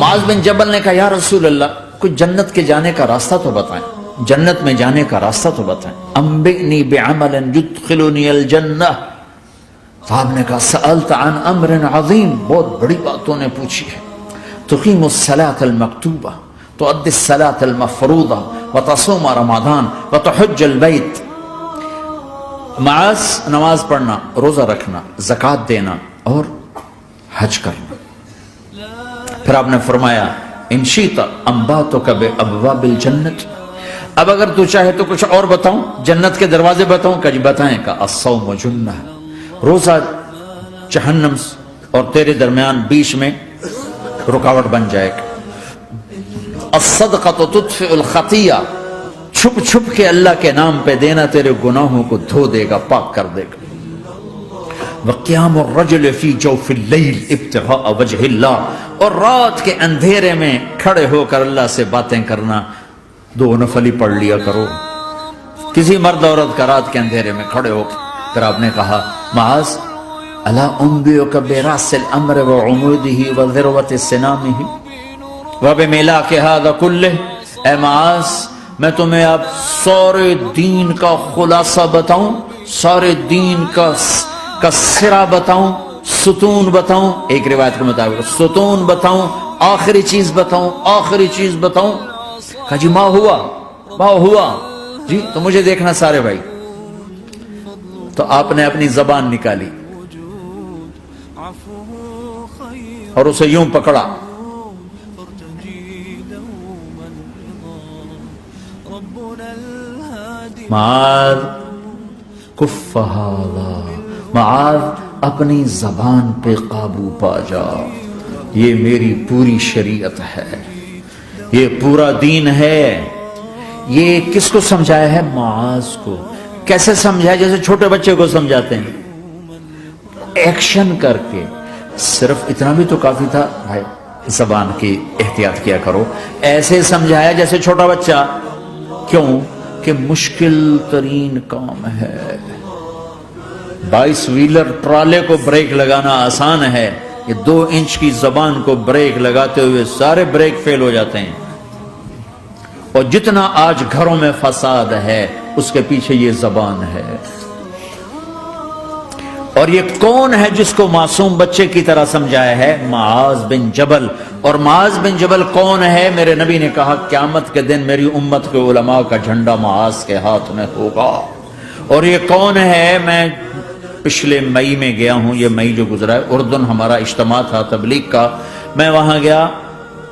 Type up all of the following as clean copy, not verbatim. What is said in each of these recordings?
معاذ بن جبل نے کہا یا رسول اللہ کوئی جنت کے جانے کا راستہ تو بتائیں، جنت میں جانے کا راستہ تو بتائیں۔ انبئنی بعمل یدخلنی الجنہ۔ صاحب نے کہا سألت عن امر عظیم، بہت بڑی باتوں نے پوچھی ہے۔ تقیم الصلاة المکتوبہ، تؤدی الصلاة المفروضہ، وتصوم رمضان، وتحج البیت۔ معاذ نماز پڑھنا، روزہ رکھنا، زکوٰۃ دینا اور حج کرنا۔ پھر آپ نے فرمایا ان شئت انبأتک بابواب الجنۃ، اب اگر تو چاہے تو کچھ اور بتاؤں، جنت کے دروازے بتاؤں؟ کہ جی بتائیں۔ کہ الصوم جنہ، روزہ جہنم اور تیرے درمیان بیچ میں رکاوٹ بن جائے گا۔ الصدقۃ تطفئ الخطیہ، چھپ چھپ کے اللہ کے نام پہ دینا تیرے گناہوں کو دھو دے گا، پاک کر دے گا۔ وقیام الرجل فی جوف اللیل ابتغاء وجہ اللہ، اور رات کے اندھیرے میں کھڑے ہو کر اللہ سے باتیں کرنا۔ دو نفلی پڑھ لیا کرو، کسی مرد عورت کا رات کے اندھیرے میں کھڑے ہو۔ پھر آپ نے کہا معاذ الا انبئک براس الامر وعمودہ وذروۃ سنامہ وبملاک ھذا کلہ، اے معاذ میں تمہیں اب سارے دین کا خلاصہ بتاؤں، سارے دین کا سرا بتاؤں، ستون بتاؤں، ایک روایت کے مطابق ستون بتاؤں، آخری چیز بتاؤں، آخری چیز بتاؤں۔ کہا جی ما ہوا جی، تو مجھے دیکھنا سارے بھائی۔ تو آپ نے اپنی زبان نکالی اور اسے یوں پکڑا، معاذ کف ھذا، معاذ اپنی زبان پہ قابو پا جا، یہ میری پوری شریعت ہے، یہ پورا دین ہے۔ یہ کس کو سمجھایا ہے؟ معاذ کو۔ کیسے سمجھایا؟ جیسے چھوٹے بچے کو سمجھاتے ہیں، ایکشن کر کے۔ صرف اتنا بھی تو کافی تھا بھائی، زبان کی احتیاط کیا کرو۔ ایسے سمجھایا جیسے چھوٹا بچہ۔ کیوں؟ کہ مشکل ترین کام ہے۔ 22 ویلر ٹرالے کو بریک لگانا آسان ہے، یہ 2 انچ کی زبان کو بریک لگاتے ہوئے سارے بریک فیل ہو جاتے ہیں۔ اور جتنا آج گھروں میں فساد ہے اس کے پیچھے یہ زبان ہے۔ اور یہ کون ہے جس کو معصوم بچے کی طرح سمجھایا ہے؟ معاذ بن جبل۔ اور معاذ بن جبل کون ہے؟ میرے نبی نے کہا قیامت کے دن میری امت کے علماء کا جھنڈا معاذ کے ہاتھ میں ہوگا۔ اور یہ کون ہے؟ میں پچھلے مئی میں گیا ہوں، یہ مئی جو گزرا ہے، اردن ہمارا اجتماع تھا تبلیغ کا، میں وہاں گیا،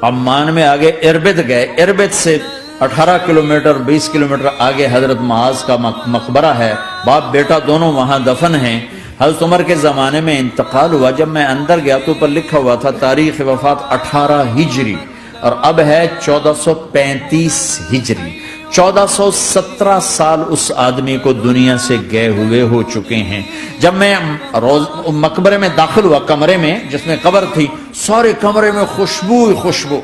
عمان میں آگے اربد گئے، اربد سے 18 کلومیٹر 20 کلومیٹر آگے حضرت معاذ کا مقبرہ ہے، باپ بیٹا دونوں وہاں دفن ہیں۔ حضرت عمر کے زمانے میں انتقال ہوا، جب میں اندر گیا تو اوپر لکھا ہوا تھا تاریخ وفات 18 ہجری، اور اب ہے 1435 ہجری۔ 1417 سال اس آدمی کو دنیا سے گئے ہوئے ہو چکے ہیں۔ جب میں مقبرے میں داخل ہوا، کمرے میں جس میں قبر تھی، سارے کمرے میں خوشبو ہی خوشبو۔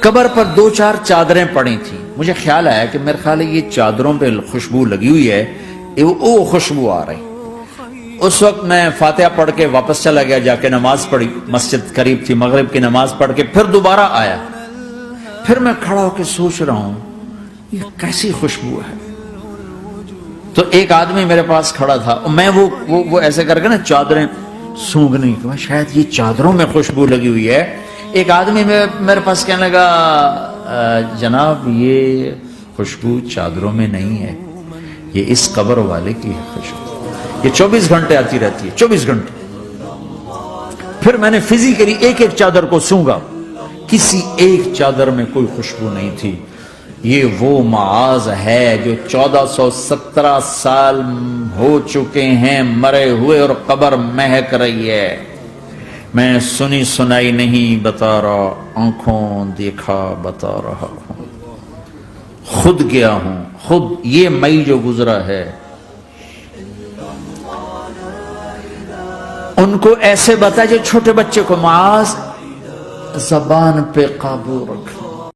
قبر پر 2-4 چادریں پڑی تھیں، مجھے خیال آیا کہ میرے خیال ہے یہ چادروں پہ خوشبو لگی ہوئی ہے، وہ خوشبو آ رہی۔ اس وقت میں فاتحہ پڑھ کے واپس چلا گیا، جا کے نماز پڑھی، مسجد قریب تھی، مغرب کی نماز پڑھ کے پھر دوبارہ آیا۔ پھر میں کھڑا ہو کے سوچ رہا ہوں یہ کیسی خوشبو ہے۔ تو ایک آدمی میرے پاس کھڑا تھا، میں وہ ایسے کر کے نا چادریں سونگھنے کی، شاید یہ چادروں میں خوشبو لگی ہوئی ہے۔ ایک آدمی میرے پاس کہنے لگا جناب یہ خوشبو چادروں میں نہیں ہے، یہ اس قبر والے کی ہے خوشبو، یہ 24 گھنٹے آتی رہتی ہے، 24 گھنٹے۔ پھر میں نے فزیکلی ایک ایک چادر کو سونگا، کسی ایک چادر میں کوئی خوشبو نہیں تھی۔ یہ وہ معاذ ہے جو 1417 سال ہو چکے ہیں مرے ہوئے اور قبر مہک رہی ہے۔ میں سنی سنائی نہیں بتا رہا، آنکھوں دیکھا بتا رہا ہوں، خود گیا ہوں، خود یہ مئی جو گزرا ہے۔ ان کو ایسے بتا جو چھوٹے بچے کو، معاذ زبان پہ قابو رکھ،